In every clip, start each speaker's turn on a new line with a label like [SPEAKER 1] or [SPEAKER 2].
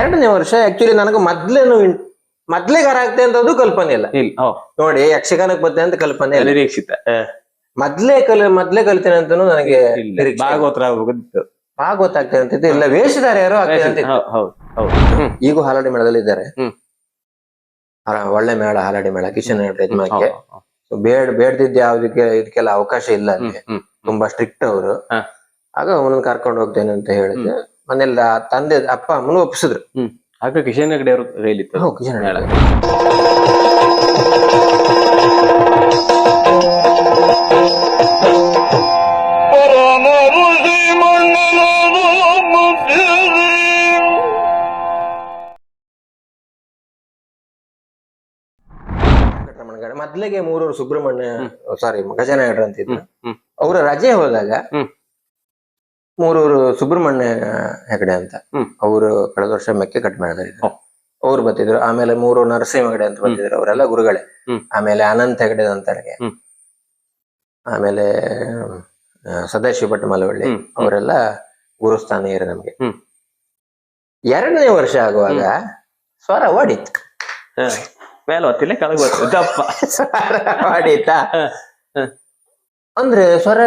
[SPEAKER 1] ಎರಡನೇ ವರ್ಷ ಆಕ್ಚುಲಿ ನನಗೆ ಮೊದ್ಲೇ ಗಾರ ಆಗ್ತೆ ಅಂತದ್ದು ಕಲ್ಪನೆ ಇಲ್ಲ. ನೋಡಿ ಯಕ್ಷಗಾನಕ್ಕೆ ಬರ್ತೇನೆ ಅಂತ ಕಲ್ಪನೆ ಇಲ್ಲ.
[SPEAKER 2] ನಿರೀಕ್ಷಿತ
[SPEAKER 1] ಮೊದ್ಲೇ ಕಲಿತೇನೆ ಅಂತಾನು ನನಗೆ ಭಾಗವತ ಆಗ್ತೇನೆ ಅಂತಿದ್ದು ಇಲ್ಲ, ವೇಷಧಾರ ಯಾರು ಆಗ್ತೇನೆ ಅಂತ. ಈಗೂ ಹಾಲಾಡಿ ಮೇಳದಲ್ಲಿ ಇದ್ದಾರೆ, ಒಳ್ಳೆ ಮೇಳ, ಹಾಲಾಡಿ ಮೇಳ, ಕಿಶನ್ ಯಜಮಾನಕ್ಕೆ ಬೇಡ್ದಿದ್ದ ಯಾವ್ದಕ್ಕೆ ಇದಕ್ಕೆಲ್ಲ ಅವಕಾಶ ಇಲ್ಲ ಅಲ್ಲಿ, ತುಂಬಾ ಸ್ಟ್ರಿಕ್ಟ್ ಅವರು. ಆಗ ಅವನನ್ನ ಕರ್ಕೊಂಡು ಹೋಗ್ತೇನೆ ಅಂತ ಹೇಳಿದ್ರೆ ಮನೆಯಲ್ಲ ತಂದೆ ಅಪ್ಪ ಅಮ್ಮನ ಒಪ್ಪಿಸಿದ್ರು.
[SPEAKER 2] ಆಗ ಕಿಶನ್ ಹೆಗಡೆ ಅವರು ಕೈಲಿತ್ತು
[SPEAKER 1] ಕಿಶನ್ ಹೆಗಡೆ. ಮೊದ್ಲಿಗೆ ಮೂರೂರು ಸುಬ್ರಹ್ಮಣ್ಯ ಗಜಾನ ಹೆಗಡೆ ಅಂತಿದ್ರು. ಅವರ ರಜೆ ಹೋದಾಗ ಮೂರೂರು ಸುಬ್ರಹ್ಮಣ್ಯ ಹೆಗಡೆ ಅಂತ ಅವರು ಕಳೆದ ವರ್ಷ ಮೆಕ್ಕೆ ಕಟ್ ಮಾಡಿದ್ರು, ಅವ್ರು ಬರ್ತಿದ್ರು. ಆಮೇಲೆ ಮೂರು ನರಸಿಂಹ ಹೆಗಡೆ ಅಂತ ಬರ್ತಿದ್ರು, ಅವರೆಲ್ಲ ಗುರುಗಳೇ. ಆಮೇಲೆ ಅನಂತ ಹೆಗಡೆ ಅಂತರಿಗೆ, ಆಮೇಲೆ ಸದಾಶಿವ ಭಟ್ ಮಲವಳ್ಳಿ, ಅವರೆಲ್ಲ ಗುರುಸ್ಥಾನೀಯರು ನಮ್ಗೆ. ಎರಡನೇ ವರ್ಷ ಆಗುವಾಗ ಸ್ವರ ಓಡಿತ್ತು, ಹೊಡೀತಾ ಅಂದ್ರೆ ಸ್ವರ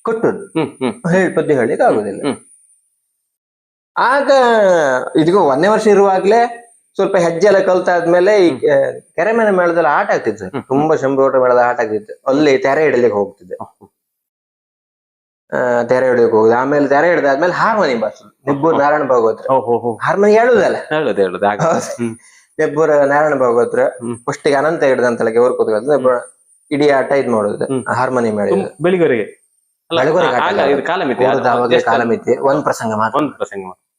[SPEAKER 1] ಕೊಟ್ಟುದು ಪದ್ಯ ಹೇಳಿಕ್ ಆಗುದಿಲ್ಲ. ಆಗ ಇದಕ್ಕೂ ಒಂದನೇ ವರ್ಷ ಇರುವಾಗ್ಲೇ ಸ್ವಲ್ಪ ಹೆಜ್ಜೆ ಎಲ್ಲ ಕಲ್ತಾದ್ಮೇಲೆ ಈ ಕೆರೆಮನೆ ಮೇಳದಲ್ಲಿ ಆಟ ಆಗ್ತಿತ್ತು, ತುಂಬಾ ಶಂಭೋಟ ಮೇಳದ ಆಟ ಆಗ್ತಿತ್ತು. ಅಲ್ಲಿ ತೆರೆ ಹಿಡಲಿಕ್ಕೆ ಹೋಗ್ತಿದ್ದೆ, ತೆರೆ ಹಿಡಿಯಕ್ಕೆ ಹೋಗುದು. ಆಮೇಲೆ ತೆರೆ ಹಿಡ್ದಾದ್ಮೇಲೆ ಹಾರ್ಮೋನಿ ಬಾರ್ಸೋದು. ನೆಬ್ಬೂರ್ ನಾರಾಯಣ ಭಾಗವತ್ರ ಹಾರ್ಮೋನಿ ಹೇಳುದಲ್ಲ, ನೆಬ್ಬೂರ ನಾರಾಯಣ ಭಾಗವತ್ರ ಫಸ್ಟಿಗೆ ಅನಂತ ಹಿಡ್ದಂತಳಗೆ ಅವ್ರು ಕೂತ್ಕೊಳ್ತದೆ, ಇಡೀ ಆಟ ಇದ್ ಮಾಡೋದು ಹಾರ್ಮೋನಿ ಮೇಳಿದ್ದು.
[SPEAKER 2] ಬೆಳಿಗ್ಗೆವರೆಗೆ
[SPEAKER 1] ಕಾಲಮಿತಿ ಒಂದ್ ಪ್ರಸಂಗ ಮಾತ್ರ.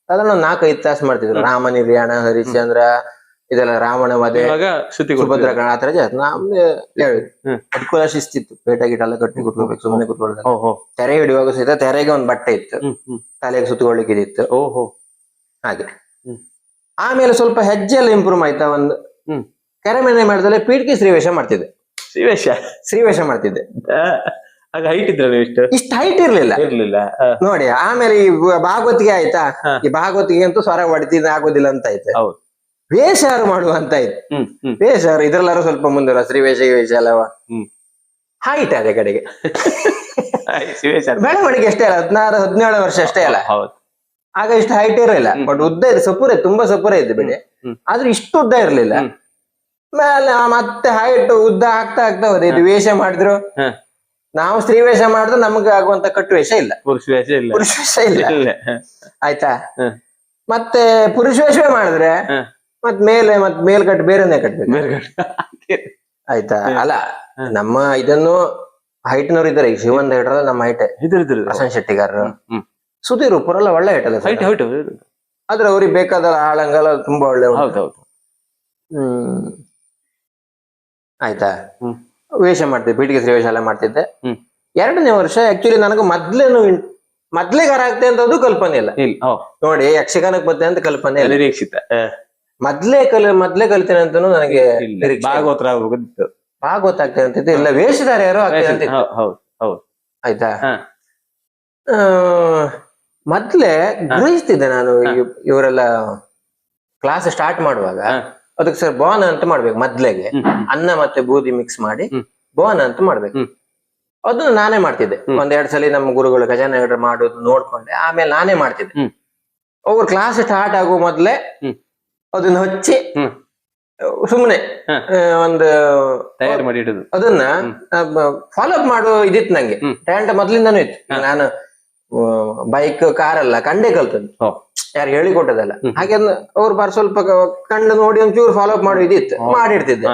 [SPEAKER 1] ಅದನ್ನ 4-5 ತಾಸು ಮಾಡ್ತಿದ್ರು. ರಾಮ ನಿರ್ಯಾಣ, ಹರಿಶ್ಚಂದ್ರ, ಇದೆಲ್ಲ ರಾವಣ ವಧೆ, ಸುಭದ್ರ ಗಣ, ಆತರ ನಮ್ಗೆ ಅನುಕೂಲ ಶಿಸ್ತಿತ್ತು. ಪೇಟ ಗಿಟ ಎಲ್ಲ ಕಟ್ಟಿ ಕುತ್ಕೋಬೇಕು, ಸುಮ್ಮನೆ ಕುತ್ಕೊಳ್ಳೋದು. ತೆರೆ ಹಿಡಿಯುವಾಗ ಸಹಿತ ತೆರೆಗೆ ಒಂದ್ ಬಟ್ಟೆ ಇತ್ತು, ತಲೆಗೆ ಸುತ್ತಕೊಳ್ಳಿಕ್ಕೆ ಇದಿತ್ತು. ಹಾಗೆ ಆಮೇಲೆ ಸ್ವಲ್ಪ ಹೆಜ್ಜೆ ಎಲ್ಲ ಇಂಪ್ರೂವ್ ಆಯ್ತಾ. ಒಂದು ಕೆರೆಮನೆ ಮಾಡಿದ್ರೆ ಪೀಠಿಕೆ ಶ್ರೀವೇಷ ಮಾಡ್ತಿದ್ದೆ. ಶ್ರೀವೇಷ ಮಾಡ್ತಿದ್ದೆ. ಇಷ್ಟು ಹೈಟ್ ಇರ್ಲಿಲ್ಲ ನೋಡಿ. ಆಮೇಲೆ ಈ ಭಾಗವತಿಗೆ ಆಯ್ತಾ, ಈ ಭಾಗವತಿಗೆ ಅಂತೂ ಸ್ವರ ಹೊಡಿತಿದ್ದ ಆಗೋದಿಲ್ಲ ಅಂತ ಆಯ್ತು. ವೇಷಾರು ಮಾಡುವ ಅಂತ ಆಯ್ತು. ವೇಷಾರು ಇದ್ರಲ್ಲಾರು ಸ್ವಲ್ಪ ಮುಂದೆ ಶ್ರೀವೇಷ ವೇಷ ಅಲ್ಲವ ಹೈಟ್ ಅದೇ ಕಡೆಗೆ. ಬೆಳವಣಿಗೆ ಅಷ್ಟೇ ಅಲ್ಲ, 16-17 ವರ್ಷ ಅಷ್ಟೇ ಅಲ್ಲ. ಆಗ ಇಷ್ಟು ಹೈಟ್ ಇರಲಿಲ್ಲ, ಬಟ್ ಉದ್ದ ಇದೆ, ಸಪುರ ತುಂಬಾ ಸಪುರ ಇದೆ ಬೆಳೆ, ಆದ್ರೆ ಇಷ್ಟು ಉದ್ದ ಇರ್ಲಿಲ್ಲ. ಮೇಲೆ ಮತ್ತೆ ಹೈಟ್ ಉದ್ದ ಆಗ್ತಾ ಹೋದೆ. ಇದು ವೇಷ ಮಾಡಿದ್ರು, ನಾವು ಸ್ತ್ರೀ ವೇಷ ಮಾಡಿದ್ರೆ ನಮ್ಗೆ ಆಗುವಂತ ಕಟ್ಟು ವೇಷ ಇಲ್ಲ, ಪುರುಷ ವೇಷ ಇಲ್ಲ ಆಯ್ತಾ. ಮತ್ತೆ ಪುರುಷ ವೇಷವೇ ಮಾಡಿದ್ರೆ ಮತ್ ಮೇಲ್ಕಟ್ಟು ಬೇರೆನೆ ಕಟ್ಬೇಕು ಆಯ್ತಾ. ಅಲ್ಲ ನಮ್ಮ ಇದನ್ನು ಹೈಟ್ನವ್ರು ಇದ್ದಾರೆ. ಈಗ ಶಿವಂದ ಹಿಡ್ರಲ್ಲ ನಮ್ಮ ಹೈಟ್, ಪ್ರಶಾಂತ್ ಶೆಟ್ಟಿಗಾರರು, ಸುಧೀರ್ ಉಪ್ಪರೆಲ್ಲ ಒಳ್ಳೆ ಹೈಟ್ ಅಲ್ಲ ಆದ್ರೆ ಅವ್ರಿಗೆ ಬೇಕಾದ ಆಳಂಗಲ್ಲ ತುಂಬಾ ಒಳ್ಳೆ. ಆಯ್ತಾ. ವೇಷ ಮಾಡ್ತಿದ್ದೆ, ಪೀಠಿಕೆ ಶ್ರೀ ವೇಷ ಎಲ್ಲ ಮಾಡ್ತಿದ್ದೆ. ಎರಡನೇ ವರ್ಷ ಆಕ್ಚುಲಿ ನನಗೆ ಮೊದ್ಲೇ ಗಾರ ಆಗ್ತೆ ಅಂತದ್ದು ಕಲ್ಪನೆ ಇಲ್ಲ. ನೋಡಿ ಯಕ್ಷಗಾನಕ್ಕೆ ಬರ್ತೇನೆ ಅಂತ ಕಲ್ಪನೆ ಇಲ್ಲ,
[SPEAKER 2] ನಿರೀಕ್ಷಿತ.
[SPEAKER 1] ಮೊದ್ಲೇ ಕಲಿತೇನೆ ಅಂತಾನು ನನಗೆ ಭಾಗವತ ಆಗ್ತೇನೆ ಅಂತಿದ್ದು ಇಲ್ಲ, ವೇಷಧಾರ ಯಾರು ಆಗ್ತೇನೆ ಅಂತಿತ್ತು. ಆಯ್ತಾ. ಮೊದ್ಲೇ ಗ್ರಹಿಸ್ತಿದ್ದೆ ನಾನು. ಇವರೆಲ್ಲ ಕ್ಲಾಸ್ ಸ್ಟಾರ್ಟ್ ಮಾಡುವಾಗ ಅದಕ್ಕೆ ಸರ್ ಬೋನ ಅಂತ ಮಾಡ್ಬೇಕು. ಮೊದ್ಲೆಗೆ ಅನ್ನ ಮತ್ತೆ ಬೂದಿ ಮಿಕ್ಸ್ ಮಾಡಿ ಬೋನ ಅಂತ ಮಾಡ್ಬೇಕು. ಅದನ್ನ ನಾನೇ ಮಾಡ್ತಿದ್ದೆ. 1-2 ಸಲ ನಮ್ಮ ಗುರುಗಳು ಗಜಾನ ಹೆಗಡೆ ಮಾಡೋದು ನೋಡ್ಕೊಂಡೆ, ಆಮೇಲೆ ನಾನೇ ಮಾಡ್ತಿದ್ದೆ. ಅವ್ರ ಕ್ಲಾಸ್ ಸ್ಟಾರ್ಟ್ ಆಗೋ ಮೊದ್ಲೇ ಅದನ್ನ ಹಚ್ಚಿ ಸುಮ್ಮನೆ ಒಂದು
[SPEAKER 2] ತಯಾರು ಮಾಡಿ ಇಡುದು,
[SPEAKER 1] ಅದನ್ನ ಫಾಲೋ ಅಪ್ ಮಾಡೋ ಇದಿತ್ತು ನಂಗೆ. ಟ್ಯಾಲೆಂಟ್ ಮೊದ್ಲಿಂದಾನು ಇತ್ತು. ನಾನು ಬೈಕ್ ಕಾರ್ ಅಲ್ಲ ಕಂಡೇ ಕಲ್ತದ್ದು, ಯಾರು ಹೇಳಿಕೊಟ್ಟದಲ್ಲ. ಹಾಗೆ ಅವ್ರು ಸ್ವಲ್ಪ ಕಂಡು ನೋಡಿ ಒಂಚೂರು ಫಾಲೋ ಅಪ್ ಮಾಡೋ ಇದಿತ್ತು, ಮಾಡಿಡ್ತಿದ್ದೆ.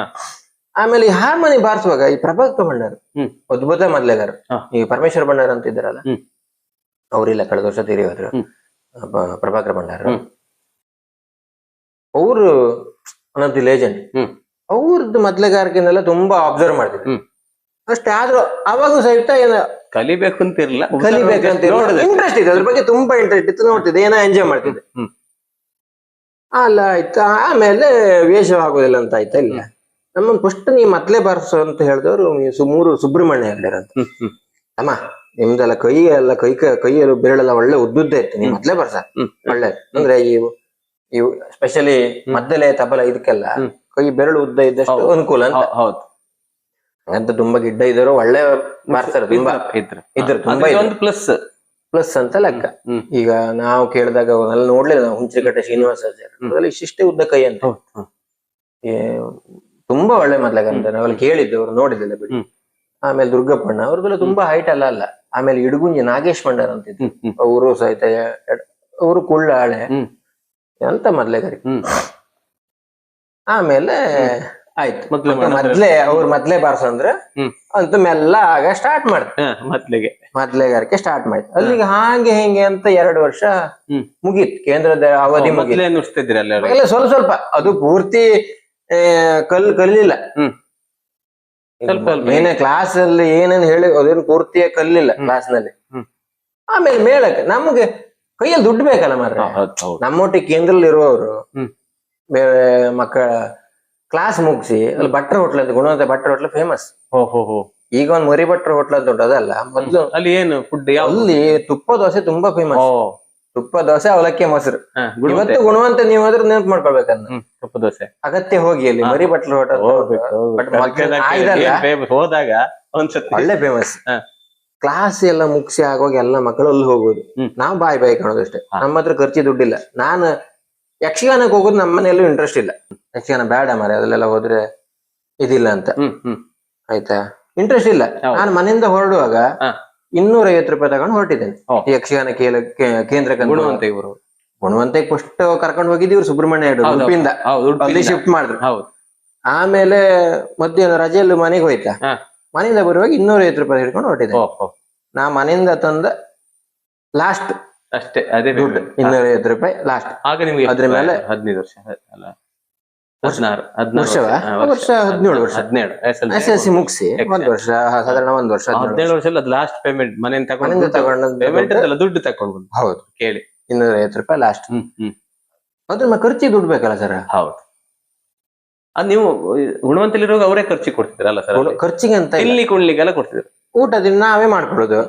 [SPEAKER 1] ಆಮೇಲೆ ಈ ಹಾರ್ಮೋನಿ ಬಾರಿಸುವಾಗ ಈ ಪ್ರಭಾಕರ್ ಭಂಡಾರ ಅದ್ಭುತ ಮೊದ್ಲೆಗಾರ, ಈ ಪರಮೇಶ್ವರ ಭಂಡಾರ ಅಂತ ಇದ್ದಾರಲ್ಲ, ಅವ್ರಿಲ್ಲ, ಕಳೆದ ವರ್ಷ ತೀರಿ ಹೋದ್ರು. ಪ್ರಭಾಕರ್ ಭಂಡಾರ ಅವರು ಒನ್ ಆಫ್ ದಿ ಲೆಜೆಂಡ್. ಅವ್ರದ್ದು ಮೊದ್ಲೆಗಾರಿಕೆನೆಲ್ಲ ತುಂಬಾ ಅಬ್ಸರ್ವ್ ಮಾಡ್ತಿದ್ರು ಅಷ್ಟೇ. ಆದ್ರೂ ಅವಾಗೂ ಸಹಿತ ಏನ
[SPEAKER 2] ಕಲಿಬೇಕು ಅಂತ ಇರಲಿಲ್ಲ,
[SPEAKER 1] ಇಂಟ್ರೆಸ್ಟ್ ಇದೆ, ಅದ್ರ ಬಗ್ಗೆ ತುಂಬಾ ಇಂಟ್ರೆಸ್ಟ್ ಇತ್ತು. ನೋಡ್ತಿದ್ದೆ, ಏನೋ ಎಂಜಾಯ್ ಮಾಡ್ತಿದ್ದೆ. ಅಲ್ಲ ಆಯ್ತಾ. ಆಮೇಲೆ ವೇಷ ಆಗೋದಿಲ್ಲ ಅಂತ ಆಯ್ತಾ. ಇಲ್ಲ, ನಮ್ಮ ಫಸ್ಟ್ ನೀ ಮೊದ್ಲೇ ಬಾರಿಸು ಅಂತ ಹೇಳಿದವರು ಮೂರು ಸುಬ್ರಹ್ಮಣ್ಯ ಹೆಗಡೆ ಅಂತ. ಅಮ್ಮ ನಿಮ್ದೆಲ್ಲ ಕೈಯೆಲ್ಲ ಬೆರಳೆಲ್ಲ ಒಳ್ಳೆ ಉದ್ದುದ್ದ ಇತ್ತು, ನೀವ್ ಮೊದ್ಲೇ ಬರ್ಸ ಒಳ್ಳೆ. ಅಂದ್ರೆ ಇವು ಸ್ಪೆಷಲಿ ಮದ್ದಲೆ ತಬಲ ಇದಕ್ಕೆಲ್ಲ ಕೈ ಬೆರಳು ಉದ್ದ ಇದ್ದಷ್ಟು ಅನುಕೂಲ ಅಂತ.
[SPEAKER 2] ಹೌದು.
[SPEAKER 1] ಅಂತ ತುಂಬಾ ಗಿಡ್ಡ ಇದ್ರು ಒಳ್ಳೆ ಬಾರಿಸ್ತಾರೆ, ತುಂಬಾ ಇದ್ರು ತುಂಬಾ
[SPEAKER 2] ಒಂದು ಪ್ಲಸ್
[SPEAKER 1] ಪ್ಲಸ್ ಅಂತ ಲೆಕ್ಕ. ಈಗ ನಾವು ಕೇಳಿದಾಗ ಅಲ್ಲಿ ನೋಡ್ಲಿಲ್ಲ ನಾವು, ಹುಂಚಿಕಟ್ಟೆ ಶ್ರೀನಿವಾಸಾಚಾರ್ಯ ಇಷ್ಟಿಷ್ಟೇ ಉದ್ದ ಕೈ ಅಂತ. ತುಂಬಾ ಒಳ್ಳೆ ಮದ್ಲಗಂತ ನಾವೆಲ್ಲ ಕೇಳಿದ್ದು, ಅವ್ರು ನೋಡಿದಿಲ್ಲ ಬಿಡಿ. ಆಮೇಲೆ ದುರ್ಗಪ್ಪಣ್ಣ ಅವ್ರದ್ದೆಲ್ಲ ತುಂಬಾ ಹೈಟ್ ಅಲ್ಲ. ಆಮೇಲೆ ಇಡಗುಂಜಿ ನಾಗೇಶ್ ಭಂಡಾರ ಅಂತಿದ್ರು, ಅವರು ಸಹಿತ ಅವರು ಕುಳ್ಳಾಳೆ ಅಂತ ಮೊದ್ಲೆಗಾರಿ. ಆಮೇಲೆ ಆಯ್ತು, ಮೊದ್ಲೇ ಬಾರ್ಸಂದ್ರೆ ಅಂತ ಮೆಲ್ಲ ಆಗ ಸ್ಟಾರ್ಟ್ ಮಾಡ್ತಾರೆ ಮೊದ್ಲೆಗಾರಿಕೆ ಸ್ಟಾರ್ಟ್ ಮಾಡಿದ್. ಅಲ್ಲಿಗೆ ಹಾಗೆ ಹೆಂಗೆ ಅಂತ 2 ವರ್ಷ ಮುಗೀತು, ಕೇಂದ್ರದ ಅವಧಿ ಮುಗೀತು. ಸ್ವಲ್ಪ ಅದು ಪೂರ್ತಿ ಕಲಿಲಿಲ್ಲ. ಏನೇ ಕ್ಲಾಸ್ ಅಲ್ಲಿ ಏನೇನು ಹೇಳಿ ಅದೇನು ಪೂರ್ತಿಯ ಕಲಿಲಿಲ್ಲ ಕ್ಲಾಸ್ ನಲ್ಲಿ. ಆಮೇಲೆ ಮೇಳಕ್ಕೆ ನಮ್ಗೆ ಕೈಯಲ್ಲಿ ದುಡ್ಡು ಬೇಕಲ್ಲ ಮಾರ್ರೆ. ನಮ್ಮೊಟ್ಟಿಗೆ ಕೇಂದ್ರದಲ್ಲಿ ಇರುವವರು ಬೇರೆ ಮಕ್ಕಳ ಕ್ಲಾಸ್ ಮುಗಿಸಿ ಅಲ್ಲಿ ಭಟ್ರ ಹೋಟ್ಲ್ ಅಂತ, ಗುಣವಂತ ಭಟ್ರ ಹೋಟ್ಲ್ ಫೇಮಸ್. ಈಗ ಒಂದ್ ಮರಿ ಭಟ್ರ ಹೋಟ್ಲ್ ಅಂತ ಉಂಟು, ಅದಲ್ಲ ಮೊದ್ಲು.
[SPEAKER 2] ಅಲ್ಲಿ ಏನು ಫುಡ್?
[SPEAKER 1] ಅಲ್ಲಿ ತುಪ್ಪ ದೋಸೆ ತುಂಬಾ ಫೇಮಸ್. ತುಪ್ಪ ದೋಸೆ ಅವಲಕ್ಕಿ ಮೊಸರು. ಇವತ್ತು ಗುಣವಂತ ನೀವು ಅದ್ರ ನೆನಪು ಮಾಡ್ಕೊಳ್ಬೇಕನ್ನ
[SPEAKER 2] ತುಪ್ಪ ದೋಸೆ
[SPEAKER 1] ಅಗತ್ಯ. ಹೋಗಿ ಅಲ್ಲಿ ಮರಿ ಭಟ್ರ ಹೋಟೆಲ್
[SPEAKER 2] ಹೋದಾಗ
[SPEAKER 1] ಒಳ್ಳೆ ಫೇಮಸ್. ಕ್ಲಾಸ್ ಎಲ್ಲ ಮುಗಿಸಿ ಆಗೋಗಿ ಎಲ್ಲ ಮಕ್ಕಳು ಅಲ್ಲಿ ಹೋಗೋದು, ನಾವ್ ಬಾಯ್ ಕಾಣೋದಷ್ಟೇ. ನಮ್ಮ ಹತ್ರ ಖರ್ಚಿ ದುಡ್ಡಿಲ್ಲ. ನಾನು ಯಕ್ಷಗಾನಕ್ಕೆ ಹೋಗೋದು ನಮ್ಮ ಮನೆಯಲ್ಲೂ ಇಂಟ್ರೆಸ್ಟ್ ಇಲ್ಲ. ಯಕ್ಷಗಾನ ಬೇಡ ಮಾರೆ, ಅದಲ್ಲೆಲ್ಲ ಹೋದ್ರೆ ಇದಿಲ್ಲ ಅಂತ. ಆಯ್ತಾ, ಇಂಟ್ರೆಸ್ಟ್ ಇಲ್ಲ. ನಾನು ಮನೆಯಿಂದ ಹೊರಡುವಾಗ 250 ರೂಪಾಯಿ ತಗೊಂಡು ಹೊರಟಿದ್ದೇನೆ ಯಕ್ಷಗಾನ ಕೇಂದ್ರಕ್ಕೆ. ಗುಣವಂತೆಗೆ ಫಸ್ಟ್ ಕರ್ಕೊಂಡು ಹೋಗಿದ್ದು ಇವ್ರು ಸುಬ್ರಹ್ಮಣ್ಯ ಉಡುಪಿಯಿಂದ, ಅಲ್ಲಿ ಶಿಫ್ಟ್ ಮಾಡಿದ್ರು. ಆಮೇಲೆ ಮಧ್ಯಾಹ್ನ ರಜೆಯಲ್ಲಿ ಮನೆಗೆ ಹೋಯ್ತಾ, ಮನೆಯಿಂದ ಬರುವಾಗ 250 ರೂಪಾಯಿ ಹಿಡ್ಕೊಂಡು ಹೊರಟಿದ್ದೆ. ನಾ ಮನೆಯಿಂದ ತಂದ ಲಾಸ್ಟ್
[SPEAKER 2] ಅಷ್ಟೇ, ಅದೇ
[SPEAKER 1] ದುಡ್ಡು 250 ರೂಪಾಯಿ ಲಾಸ್ಟ್.
[SPEAKER 2] ಆಗ ನಿಮ್ಗೆ
[SPEAKER 1] ಅದ್ರ ಮೇಲೆ
[SPEAKER 2] 15 ವರ್ಷ ಅಲ್ಲ, 17
[SPEAKER 1] ವರ್ಷ SSLC ಮುಗಿಸಿ 1 ವರ್ಷ, ಸಾಧಾರಣ 1 ವರ್ಷ
[SPEAKER 2] 17 ವರ್ಷ ಲಾಸ್ಟ್ ಪೇಮೆಂಟ್ ಮನೆಯಿಂದ ತಗೊಂಡು ಪೇಮೆಂಟ್ ಎಲ್ಲ ದುಡ್ಡು ತಕೊಂಡು. ಹೌದು, ಕೇಳಿ
[SPEAKER 1] 250 ರೂಪಾಯಿ ಲಾಸ್ಟ್. ಅದ್ರ ಖರ್ಚಿಗೆ ದುಡ್ಡು ಬೇಕಲ್ಲ ಸರ್.
[SPEAKER 2] ಹೌದು, ಅದ್ ನೀವು ಗುಣವಂತಲಿರುವಾಗ ಅವರೇ ಖರ್ಚಿಗೆ ಕೊಡ್ತಿದ್ರಲ್ಲ ಸರ್?
[SPEAKER 1] ಖರ್ಚಿಗೆ ಅಂತ
[SPEAKER 2] ಇಲ್ಲಿ ಕುಣ್ಲಿಕ್ಕೆಲ್ಲ ಕೊಡ್ತಿದ್ರು.
[SPEAKER 1] ಊಟದಿಂದ ನಾವೇ ಮಾಡ್ಕೊಳ್ಳೋದು.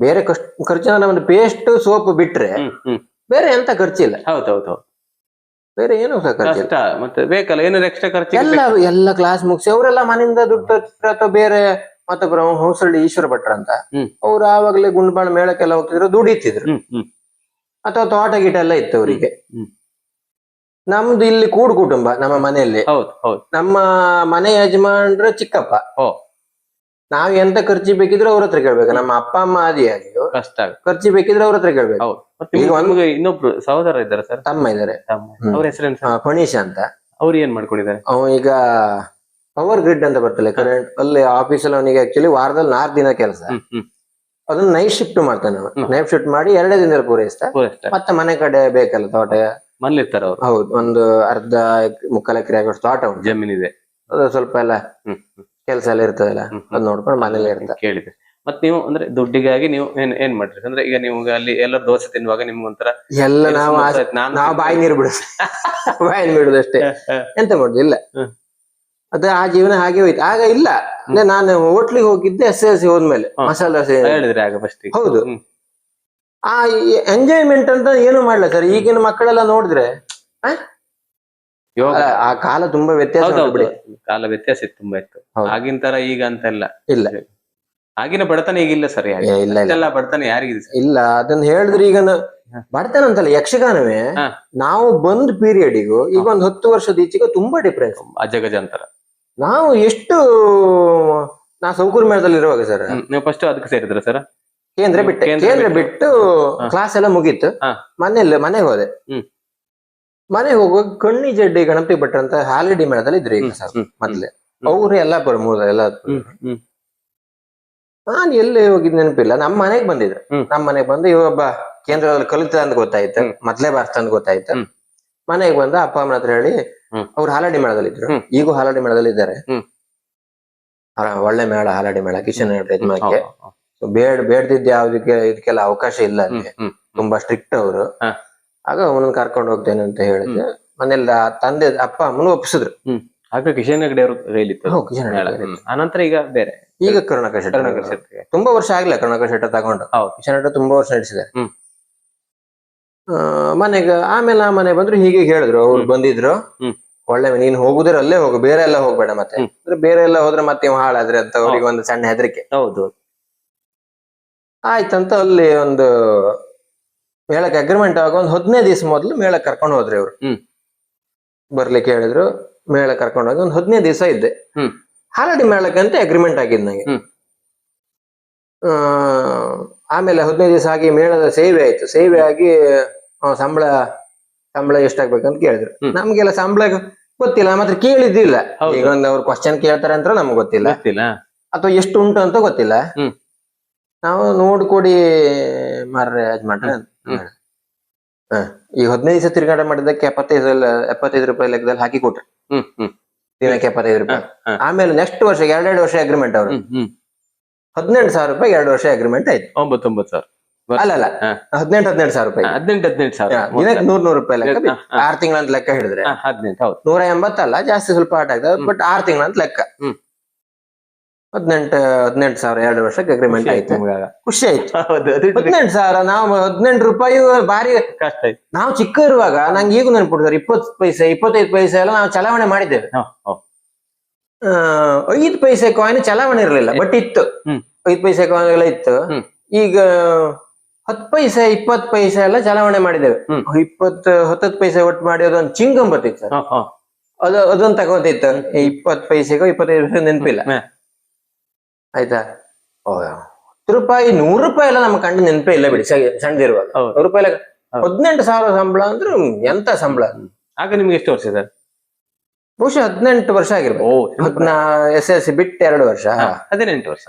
[SPEAKER 1] ಬೇರೆ ಖರ್ಚಿನ ಒಂದು ಪೇಸ್ಟ್ ಸೋಪ್ ಬಿಟ್ರೆ ಬೇರೆ ಎಂತ ಖರ್ಚಿಲ್ಲ.
[SPEAKER 2] ಹೌದೌದು,
[SPEAKER 1] ಬೇರೆ ಏನು
[SPEAKER 2] ಕಷ್ಟ. ಮತ್ತೆ ಬೇಕಲ್ಲ ಏನಾದ್ರು ಎಕ್ಸ್ಟ್ರಾ ಖರ್ಚು.
[SPEAKER 1] ಎಲ್ಲ ಕ್ಲಾಸ್ ಮುಗಿಸಿ ಅವರೆಲ್ಲ ಮನೆಯಿಂದ ದುಡ್ಡು ಅಥವಾ ಬೇರೆ ಮತ್ತೊಬ್ಬರು ಹೊಸಳ್ಳಿ ಈಶ್ವರ ಭಟ್ರ ಅಂತ, ಅವ್ರು ಆವಾಗಲೇ ಗುಂಡ್ಬಾಳ ಮೇಳಕ್ಕೆಲ್ಲ ಹೋಗ್ತಿದ್ರು, ದುಡಿತಿದ್ರು. ಅಥವಾ ತೋಟ ಗೀಟ ಎಲ್ಲ ಇತ್ತು ಅವರಿಗೆ. ನಮ್ದು ಇಲ್ಲಿ ಕೂಡು ಕುಟುಂಬ ನಮ್ಮ ಮನೆಯಲ್ಲಿ. ನಮ್ಮ ಮನೆ ಯಜಮಾನ್ರ ಚಿಕ್ಕಪ್ಪ. ನಾವ್ ಎಂತ ಖರ್ಚಿ ಬೇಕಿದ್ರೆ ಅವ್ರ ಹತ್ರ ಕೇಳ್ಬೇಕು. ನಮ್ಮ ಅಪ್ಪ ಅಮ್ಮ ಆದಿಯಾಗಿ
[SPEAKER 2] ಕಷ್ಟ
[SPEAKER 1] ಖರ್ಚಿ ಬೇಕಿದ್ರೆ ಅವ್ರ ಹತ್ರ ಕೇಳ್ಬೇಕು.
[SPEAKER 2] ಇನ್ನೊಬ್ರು ಸಹೋದರ ಇದ್ದಾರೆ ಸರ್?
[SPEAKER 1] ತಮ್ಮ ಇದಾರೆ,
[SPEAKER 2] ಅವ್ರ ಹೆಸರೇನು?
[SPEAKER 1] ಫಣೀಶ್ ಅಂತ.
[SPEAKER 2] ಅವ್ರು ಏನ್ ಮಾಡ್ಕೊಂಡಿದ್ದಾರೆ?
[SPEAKER 1] ಅವ ಈಗ ಪವರ್ ಗ್ರಿಡ್ ಅಂತ ಬರ್ತಲ್ಲ ಕರೆಂಟ್, ಅಲ್ಲಿ ಆಫೀಸಲ್ಲಿ ಅವನಿಗೆ ಆಕ್ಚುಲಿ ವಾರದಲ್ಲಿ 4 ದಿನ ಕೆಲಸ. ಅದನ್ನ ನೈಟ್ ಶಿಫ್ಟ್ ಮಾಡ್ತಾನೆ. ನೈಟ್ ಶಿಫ್ಟ್ ಮಾಡಿ 2 ದಿನದಲ್ಲಿ ಪೂರೈಸ್ತಾ. ಮತ್ತೆ ಮನೆ ಕಡೆ ಬೇಕಲ್ಲ, ತೋಟ
[SPEAKER 2] ಮನೇಲಿರ್ತಾರ ಅವ್ರು.
[SPEAKER 1] ಹೌದು, ಒಂದು ಅರ್ಧ ಮುಕ್ಕಾಲು ಎಕರೆ ಆಗೋಷ್ಟು ತೋಟ ಉಂಟು,
[SPEAKER 2] ಜಮೀನಿದೆ.
[SPEAKER 1] ಅದು ಸ್ವಲ್ಪ ಎಲ್ಲ ಕೆಲಸ ಎಲ್ಲ ಇರ್ತದಲ್ಲ, ಅದ್ ನೋಡ್ಕೊಂಡು ಮನೇಲಿ ಇರ್ತಾರೆ.
[SPEAKER 2] ಕೇಳಿದೆ. ಮತ್ ನೀವು ಅಂದ್ರೆ ದುಡ್ಡಿಗಾಗಿ ನೀವು ಏನ್ ಮಾಡ್ರಿ ಅಂದ್ರೆ, ಈಗ ನಿಮ್ಗೆ ಅಲ್ಲಿ ಎಲ್ಲರೂ ದೋಸೆ ತಿನ್ನುವಾಗ ನಿಮ್ಗೆ ಒಂಥರ
[SPEAKER 1] ಎಲ್ಲ ನಾವು ಬಾಯಿ ನೀರು ಬಿಡುದು ಬಾಯಿ ಬಿಡುದು ಅಷ್ಟೇ, ಎಂತ ಮಾಡುದು ಇಲ್ಲ. ಅದು ಆ ಜೀವನ ಹಾಗೆ ಹೋಯ್ತು. ಆಗ ಇಲ್ಲ, ನಾನು ಹೋಟ್ಲಿಗೆ ಹೋಗಿದ್ದೆ SSLC ಹೋದ್ಮೇಲೆ. ಮಸಾಲ ದೋಸೆ ಹೇಳಿದ್ರೆ ಆಗ ಫಸ್ಟ್. ಹೌದು, ಆ ಎಂಜಾಯ್ಮೆಂಟ್ ಅಂತ ಏನು ಮಾಡ್ಲ ಸರ್. ಈಗಿನ ಮಕ್ಕಳೆಲ್ಲ ನೋಡಿದ್ರೆ ಆ ಕಾಲ ತುಂಬಾ ವ್ಯತ್ಯಾಸ.
[SPEAKER 2] ಕಾಲ ವ್ಯತ್ಯಾಸ ಇತ್ತು, ತುಂಬಾ ಇತ್ತು. ಆಗಿನ ತರ ಈಗ ಅಂತೆಲ್ಲ ಇಲ್ಲ. ಆಗಿನ ಬಡತನ ಈಗಿಲ್ಲ ಸರ್. ಇಲ್ಲ ಬಡತನ ಯಾರಿಗಿದೆ
[SPEAKER 1] ಇಲ್ಲ. ಅದನ್ನ ಹೇಳಿದ್ರೆ ಈಗ ಬಡತನ ಅಂತಲ್ಲ, ಯಕ್ಷಗಾನವೇ ನಾವು ಬಂದ್ ಪೀರಿಯಡಿಗೂ ಈಗ ಒಂದು 10 ವರ್ಷದ ಈಚೆಗೆ ತುಂಬಾ ಡಿಫ್ರೆನ್ಸ್,
[SPEAKER 2] ಅಜಗಜಾಂತರ.
[SPEAKER 1] ನಾವು ಎಷ್ಟು ನಾ ಸೌಕರ್ಯ ಮೇಳದಲ್ಲಿ ಇರುವಾಗ ಸರ್,
[SPEAKER 2] ನೀವು ಫಸ್ಟ್ ಅದಕ್ಕೆ ಸೇರಿದ್ರ ಸರ್?
[SPEAKER 1] ಕೇಂದ್ರ ಬಿಟ್ಟು ಕ್ಲಾಸ್ ಎಲ್ಲ ಮುಗೀತು. ಮನೆಗೆ ಹೋದೆ. ಮನೆಗೆ ಹೋಗುವಾಗ ಕಣ್ಣಿ ಜಡ್ಡಿ ಗಣಪತಿ ಭಟ್ರ ಅಂತ ಹಾಲಿಡಿ ಮೇಳದಲ್ಲಿ ಇದ್ರು ಈಗ ಸರ್ ಮೊದ್ಲೆ. ಅವ್ರು ಎಲ್ಲ ಮೂಲ ಎಲ್ಲ. ನಾನು ಎಲ್ಲಿ ಹೋಗಿದ್ ನೆನಪಿಲ್ಲ. ನಮ್ಮ ಮನೆಗೆ ಬಂದಿದ್ರು. ನಮ್ಮ ಮನೆಗೆ ಬಂದು ಇವೊಬ್ಬ ಕೇಂದ್ರದಲ್ಲಿ ಕಲಿತ ಅಂತ ಗೊತ್ತಾಯ್ತು, ಮೊದ್ಲೇ ಬಾರ್ಸ್ತ ಅಂತ ಗೊತ್ತಾಯ್ತು. ಮನೆಗೆ ಬಂದ ಅಪ್ಪ ಅಮ್ಮನ ಹತ್ರ ಹೇಳಿ, ಅವ್ರು ಹಾಲಾಡಿ ಮೇಳದಲ್ಲಿ ಇದ್ರು, ಈಗೂ ಹಾಲಾಡಿ ಮೇಳದಲ್ಲಿ ಇದ್ದಾರೆ. ಒಳ್ಳೆ ಮೇಳ, ಹಾಲಾಡಿ ಮೇಳ, ಕಿಶನ್ ಯಜಮಾನಕ್ಕೆ. ಬೇಡ್ದಿದ್ದ ಯಾವ್ದಕ್ಕೆ ಇದಕ್ಕೆಲ್ಲ ಅವಕಾಶ ಇಲ್ಲ ಅಲ್ಲಿ, ತುಂಬಾ ಸ್ಟ್ರಿಕ್ಟ್ ಅವರು. ಆಗ ಅವನನ್ನ ಕರ್ಕೊಂಡು ಹೋಗ್ತೇನೆ ಅಂತ ಹೇಳಿದ್ರೆ ಮನೇಲಿ ತಂದೆ ಅಪ್ಪ ಅಮ್ಮನ ಒಪ್ಪಿಸಿದ್ರು.
[SPEAKER 2] ಆಗ ಕಿಶನ್ ಹೆಗ್ಡೆ ಅವರು ರೈಲಿತ್ತು. ಆನಂತರ ಈಗ ಬೇರೆ, ಈಗ
[SPEAKER 1] ಕರುಣಾಕರ್ ಶೆಟ್ಟಿ. ತುಂಬಾ ವರ್ಷ ಆಗ್ಲಿಲ್ಲ ಕರುಣಾಕರ್ ಶೆಟ್ಟಿ ತಗೊಂಡು. ಕಿಶನ್ ಹೆಗ್ಡೆ ತುಂಬಾ ವರ್ಷ ನಡೆಸಿದ್ದಾರೆ. ಮನೆಗೆ ಆಮೇಲೆ ಆ ಮನೆ ಬಂದ್ರು ಹೀಗೆ ಹೇಳಿದ್ರು, ಅವ್ರು ಬಂದಿದ್ರು, ಒಳ್ಳೆ ನೀನ್ ಹೋಗುದ್ರೆ ಅಲ್ಲೇ ಹೋಗು, ಬೇರೆ ಎಲ್ಲ ಹೋಗ್ಬೇಡ ಮತ್ತೆ, ಅಂದ್ರೆ ಬೇರೆ ಎಲ್ಲ ಹೋದ್ರೆ ಮತ್ತೆ ಇವ್ ಹಾಳಾದ್ರೆ ಅಂತ ಅವ್ರಿಗೆ ಒಂದು ಸಣ್ಣ ಹೆದರಿಕೆ.
[SPEAKER 2] ಹೌದು.
[SPEAKER 1] ಆಯ್ತಂತ ಅಲ್ಲಿ ಒಂದು ಮೇಳಕ್ಕೆ ಅಗ್ರಿಮೆಂಟ್ ಆಗ ಒಂದು 15 ದಿವಸ ಮೊದಲು ಮೇಳಕ್ಕೆ ಕರ್ಕೊಂಡು ಹೋದ್ರಿ ಅವ್ರು. ಬರ್ಲಿಕ್ಕೆ ಹೇಳಿದ್ರು, ಮೇಳ ಕರ್ಕೊಂಡು ಹೋಗಿ ಒಂದು 15 ದಿವಸ ಇದ್ದೆ. ಹಾಲಡಿ ಮೇಳಕ್ಕೆ ಅಂತ ಅಗ್ರಿಮೆಂಟ್ ಆಗಿದ್ ನಂಗೆ. ಆಮೇಲೆ 15 ದಿವಸ ಆಗಿ ಮೇಳದ ಸೇವೆ ಆಯ್ತು. ಸೇವೆ ಆಗಿ ಸಂಬಳ ಎಷ್ಟಾಗ್ಬೇಕಂತ ಕೇಳಿದ್ರು. ನಮ್ಗೆಲ್ಲ ಸಂಬಳ ಗೊತ್ತಿಲ್ಲ, ಮಾತ್ರ ಕೇಳಿದ್ದಿಲ್ಲ. ಈಗ ಒಂದು ಅವ್ರು ಕ್ವಶನ್ ಕೇಳ್ತಾರೆ ಅಂತ ನಮ್ಗೆ ಗೊತ್ತಿಲ್ಲ, ಅಥವಾ ಎಷ್ಟು ಉಂಟು ಅಂತ ಗೊತ್ತಿಲ್ಲ. ನಾವು ನೋಡ್ಕೊಡಿ ಮಾರ್ರೆ ಯಜಮಾನ್ರೆ, ಈ 15 ದಿವಸ ತಿರುಗಾಟ ಮಾಡಿದ್ದಕ್ಕೆ 75 ರೂಪಾಯಿ ಲೆಕ್ಕದಲ್ಲಿ ಹಾಕಿ ಕೊಟ್ರಿ, ದಿನಕ್ಕೆ 75 ರೂಪಾಯಿ. ಆಮೇಲೆ ನೆಕ್ಸ್ಟ್ ವರ್ಷ 2 ವರ್ಷ ಅಗ್ರಿಮೆಂಟ್ ಅವ್ರು 18,000 ರೂಪಾಯಿ 2 ವರ್ಷ ಅಗ್ರಿಮೆಂಟ್ ಆಯ್ತು.
[SPEAKER 2] 19,000
[SPEAKER 1] ಅಲ್ಲ 18,000 ರೂಪಾಯಿ.
[SPEAKER 2] 18,000
[SPEAKER 1] ದಿನಕ್ಕೆ 100 ರೂಪಾಯಿ ಲೆಕ್ಕ. 6 ತಿಂಗಳಂತ ಲೆಕ್ಕ ಹಿಡಿದ್ರೆ 180 ಅಲ್ಲ, ಜಾಸ್ತಿ ಸ್ವಲ್ಪ ಆಟ ಆಗ್ತದೆ, ಬಟ್ 6 ತಿಂಗಳಂತ ಲೆಕ್ಕ. 18,000 2 ವರ್ಷಕ್ಕೆ ಅಗ್ರಿಮೆಂಟ್ ಆಯ್ತು. ಖುಷಿ ಆಯ್ತು. 18,000 ನಾವು 18 ರೂಪಾಯಿ ಭಾರಿ ಕಷ್ಟ ಆಯ್ತು. ನಾವು ಚಿಕ್ಕ ಇರುವಾಗ ನಂಗೆ ಈಗ ನೆನ್ಪಿಡ್ತಾರೆ 20 ಪೈಸೆ 25 ಪೈಸೆ ಎಲ್ಲ ನಾವು ಚಲಾವಣೆ ಮಾಡಿದ್ದೇವೆ. 5 ಪೈಸೆ ಕಾಯಿನ್ ಚಲಾವಣೆ ಇರಲಿಲ್ಲ, ಬಟ್ ಇತ್ತು. 5 ಪೈಸೆ ಕಾಯಿನ್ ಎಲ್ಲ ಇತ್ತು. ಈಗ 10 ಪೈಸೆ 20 ಪೈಸೆ ಎಲ್ಲ ಚಲಾವಣೆ ಮಾಡಿದ್ದೇವೆ. 10 ಪೈಸೆ ಒಟ್ಟು ಮಾಡಿ ಅದೊಂದು ಚಿಂಗಂ ಬರ್ತಿತ್ತು ಸರ್, ಅದೊಂದು ತಗೋತಿತ್ತು. 20 ಪೈಸೆಗೋ 25 ಪೈಸೆ ನೆನಪಿಲ್ಲ ಆಯ್ತಾ. 10 ರೂಪಾಯಿ 100 ರೂಪಾಯಿ ಎಲ್ಲ ನಮ್ಮ ಕಂಡು ನೆನಪೇ ಇಲ್ಲ ಬಿಡಿ, ಸಣ್ಣದಿರುವಾಗ. 100 ರೂಪಾಯಿ 18,000 ಸಂಬಳ ಅಂದ್ರೆ ಎಂತ ಸಂಬಳ.
[SPEAKER 2] ಆಗ ನಿಮ್ಗೆ ಎಷ್ಟು ವರ್ಷ ಸರ್?
[SPEAKER 1] ಬಹುಶಃ 18 ವರ್ಷ ಆಗಿರ್ಬೋದು. SSLC ಬಿಟ್ಟು 2 ವರ್ಷ,
[SPEAKER 2] 18 ವರ್ಷ.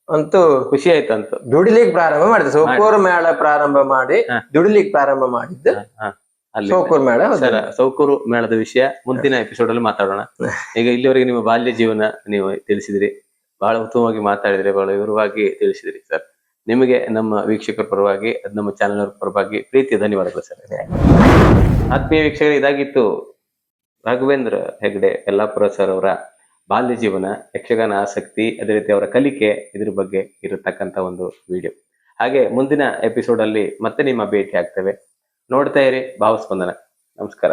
[SPEAKER 1] ಅಂತೂ
[SPEAKER 2] ಖುಷಿ ಆಯ್ತು. ಅಂತ
[SPEAKER 1] ದುಡಿಲಿಕ್ಕೆ ಪ್ರಾರಂಭ ಮಾಡಿದೆ. ಸೌಕೂರು ಮೇಳ ಪ್ರಾರಂಭ ಮಾಡಿ ದುಡಿಲಿಕ್ಕೆ ಪ್ರಾರಂಭ ಮಾಡಿದ್ದು ಸೌಕೂರು ಮೇಳ.
[SPEAKER 2] ಸೌಕೂರು ಮೇಳದ ವಿಷಯ ಮುಂದಿನ ಎಪಿಸೋಡ್ ಅಲ್ಲಿ ಮಾತಾಡೋಣ. ಈಗ ಇಲ್ಲಿವರೆಗೆ ನಿಮ್ಮ ಬಾಲ್ಯ ಜೀವನ ನೀವು ತಿಳಿಸಿದ್ರಿ, ಬಹಳ ಉತ್ತಮವಾಗಿ ಮಾತಾಡಿದ್ರಿ, ಬಹಳ ವಿವರವಾಗಿ ತಿಳಿಸಿದ್ರಿ ಸರ್. ನಿಮಗೆ ನಮ್ಮ ವೀಕ್ಷಕರ ಪರವಾಗಿ, ನಮ್ಮ ಚಾನೆಲ್ ಪರವಾಗಿ ಪ್ರೀತಿಯ ಧನ್ಯವಾದಗಳು ಸರ್. ಆತ್ಮೀಯ ವೀಕ್ಷಕರು, ಇದಾಗಿತ್ತು ರಾಘವೇಂದ್ರ ಹೆಗ್ಡೆ ಯಲ್ಲಾಪುರ ಸರ್ ಅವರ ಬಾಲ್ಯ ಜೀವನ, ಯಕ್ಷಗಾನ ಆಸಕ್ತಿ, ಅದೇ ರೀತಿ ಅವರ ಕಲಿಕೆ, ಇದ್ರ ಬಗ್ಗೆ ಇರತಕ್ಕಂತ ಒಂದು ವಿಡಿಯೋ. ಹಾಗೆ ಮುಂದಿನ ಎಪಿಸೋಡ್ ಅಲ್ಲಿ ಮತ್ತೆ ನಿಮ್ಮ ಭೇಟಿ ಆಗ್ತೇವೆ. ನೋಡ್ತಾ ಇರಿ ಭಾವಸ್ಪಂದನ. ನಮಸ್ಕಾರ.